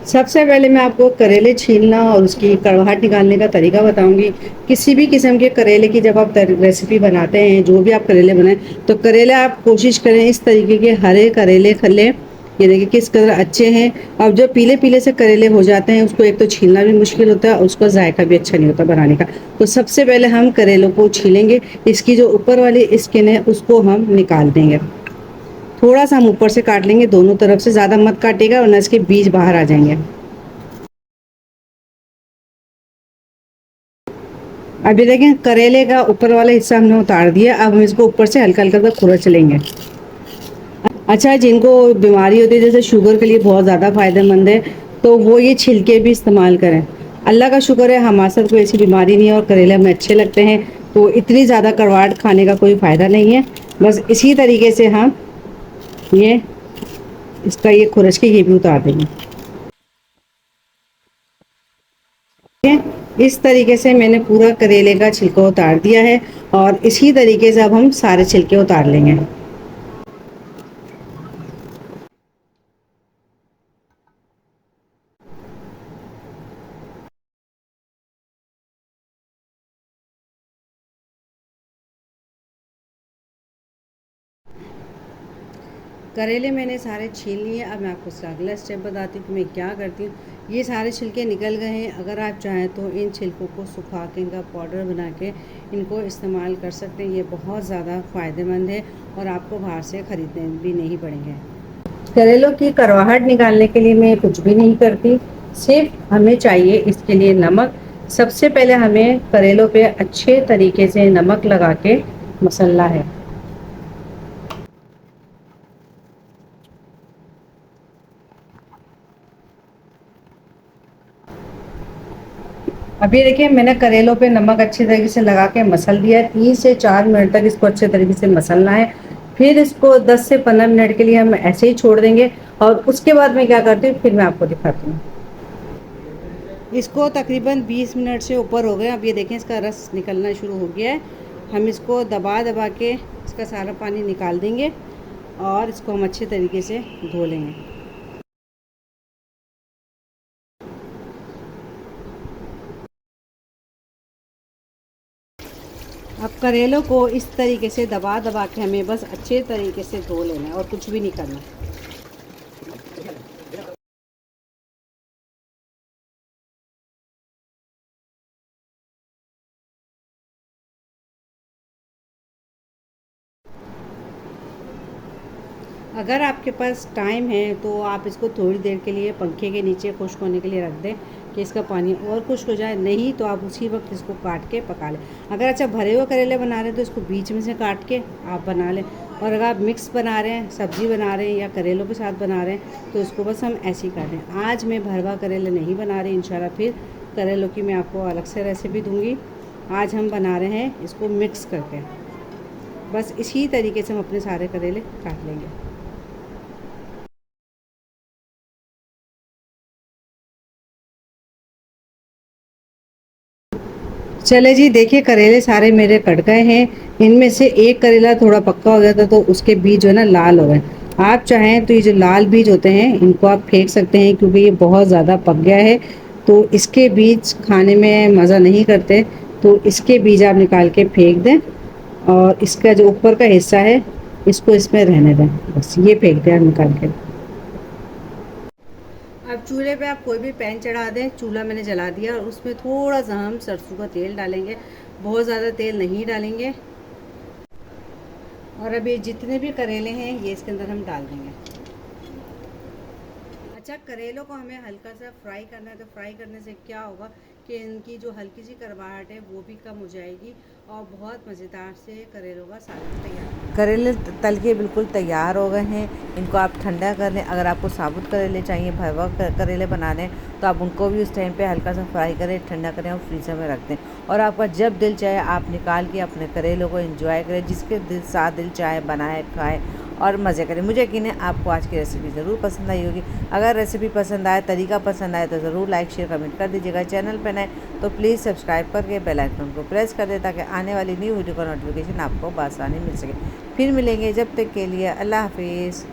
सबसे पहले मैं आपको करेले छीलना और उसकी कड़वाहट निकालने का तरीका बताऊंगी। किसी भी किस्म के करेले की जब आप रेसिपी बनाते हैं, जो भी आप करेले बनाएं, तो करेले आप कोशिश करें इस तरीके के हरे करेले खले। ये देखिए किस कदर अच्छे हैं। अब जो पीले पीले से करेले हो जाते हैं, उसको एक तो छीलना भी मुश्किल होता है और उसका जायका भी अच्छा नहीं होता बनाने का। तो सबसे पहले हम करेलों को छीलेंगे। इसकी जो ऊपर वाली स्किन है उसको हम निकाल देंगे। थोड़ा सा हम ऊपर से काट लेंगे, दोनों तरफ से, ज़्यादा मत काटेगा वरना इसके बीज बाहर आ जाएंगे। अभी देखें करेले का ऊपर वाला हिस्सा हमने उतार दिया। अब हम इसको ऊपर से हल्का हल्का सा खुरच लेंगे। अच्छा, जिनको बीमारी होती है जैसे शुगर के लिए बहुत ज़्यादा फायदेमंद है, तो वो ये छिलके भी इस्तेमाल करें। अल्लाह का शुक्र है हमारे साथ कोई ऐसी बीमारी नहीं है और करेले हमें अच्छे लगते हैं, तो इतनी ज़्यादा कड़वाहट खाने का कोई फ़ायदा नहीं है। बस इसी तरीके से हम ये इसका ये खुरच के ये भी उतार देंगे। इस तरीके से मैंने पूरा करेले का छिलका उतार दिया है और इसी तरीके से अब हम सारे छिलके उतार लेंगे। करेले मैंने सारे छील लिए। अब मैं आपको इसका अगला स्टेप बताती हूँ कि मैं क्या करती हूँ। ये सारे छिलके निकल गए हैं। अगर आप चाहें तो इन छिलकों को सुखा के इनका पाउडर बना के इनको इस्तेमाल कर सकते हैं। ये बहुत ज़्यादा फ़ायदेमंद है और आपको बाहर से ख़रीदने भी नहीं पड़ेंगे। करेलों की करवाहट निकालने के लिए मैं कुछ भी नहीं करती, सिर्फ हमें चाहिए इसके लिए नमक। सबसे पहले हमें करेलों पे अच्छे तरीके से नमक लगा के मसलना है। अभी देखिए मैंने करेलों पे नमक अच्छी तरीके से लगा के मसल दिया है। 3 से 4 मिनट तक इसको अच्छे तरीके से मसलना है। फिर इसको 10 से 15 मिनट के लिए हम ऐसे ही छोड़ देंगे और उसके बाद मैं क्या करती हूँ फिर मैं आपको दिखाती हूँ। इसको तकरीबन 20 मिनट से ऊपर हो गए। अब ये देखें इसका रस निकलना शुरू हो गया है। हम इसको दबा दबा के इसका सारा पानी निकाल देंगे और इसको हम अच्छे तरीके से धो लेंगे। अब करेलों को इस तरीके से दबा दबा के हमें बस अच्छे तरीके से धो लेना है और कुछ भी नहीं करना। अगर आपके पास टाइम है तो आप इसको थोड़ी देर के लिए पंखे के नीचे खुश्क होने के लिए रख दें कि इसका पानी और खुश्क हो जाए। नहीं तो आप उसी वक्त इसको काट के पका लें। अगर अच्छा भरे हुए करेले बना रहे हैं तो इसको बीच में से काट के आप बना लें। और अगर आप मिक्स बना रहे हैं, सब्ज़ी बना रहे हैं या करेलों के साथ बना रहे हैं, तो इसको बस हम ऐसे ही काटें। आज मैं भरवा करेले नहीं बना रही, इंशाल्लाह फिर करेलों की मैं आपको अलग से रेसिपी दूँगी। आज हम बना रहे हैं इसको मिक्स करके। बस इसी तरीके से हम अपने सारे करेले काट लेंगे। चले जी, देखिए करेले सारे मेरे कट गए हैं। इनमें से एक करेला थोड़ा पक्का हो गया था तो उसके बीज जो है ना लाल हो गए। आप चाहें तो ये जो लाल बीज होते हैं इनको आप फेंक सकते हैं, क्योंकि ये बहुत ज़्यादा पक गया है तो इसके बीज खाने में मज़ा नहीं करते। तो इसके बीज आप निकाल के फेंक दें और इसका जो ऊपर का हिस्सा है इसको इसमें रहने दें। बस ये फेंक दें आप निकाल के। अब चूल्हे पे आप कोई भी पैन चढ़ा दें। चूल्हा मैंने जला दिया और उसमें थोड़ा सा हम सरसों का तेल डालेंगे। बहुत ज़्यादा तेल नहीं डालेंगे। और अब ये जितने भी करेले हैं ये इसके अंदर हम डाल देंगे। अच्छा, करेलों को हमें हल्का सा फ्राई करना है। तो फ्राई करने से क्या होगा कि इनकी जो हल्की सी करवाहट है वो भी कम हो जाएगी और बहुत मज़ेदार से करेलों का सालन तैयार। करेले तल के बिल्कुल तैयार हो गए हैं। इनको आप ठंडा कर लें। अगर आपको साबुत करेले चाहिए, भरवा करेले बनाने, तो आप उनको भी उस टाइम पे हल्का सा फ्राई करें, ठंडा करें और फ्रीज़र में रख दें। और आपका जब दिल चाहे आप निकाल के अपने करेलों को एंजॉय करें। जिसके साथ दिल चाहे बनाए, खाएँ और मज़े करें। मुझे यकीन है आपको आज की रेसिपी ज़रूर पसंद आई होगी। अगर रेसिपी पसंद आए, तरीका पसंद आए तो ज़रूर लाइक शेयर कमेंट कर दीजिएगा। चैनल पर नए तो प्लीज़ सब्सक्राइब करके बेल आइकन को प्रेस कर दें ताकि आने वाली न्यू वीडियो का नोटिफिकेशन आपको बआसानी मिल सके। फिर मिलेंगे, जब तक के लिए अल्लाह हाफिज़।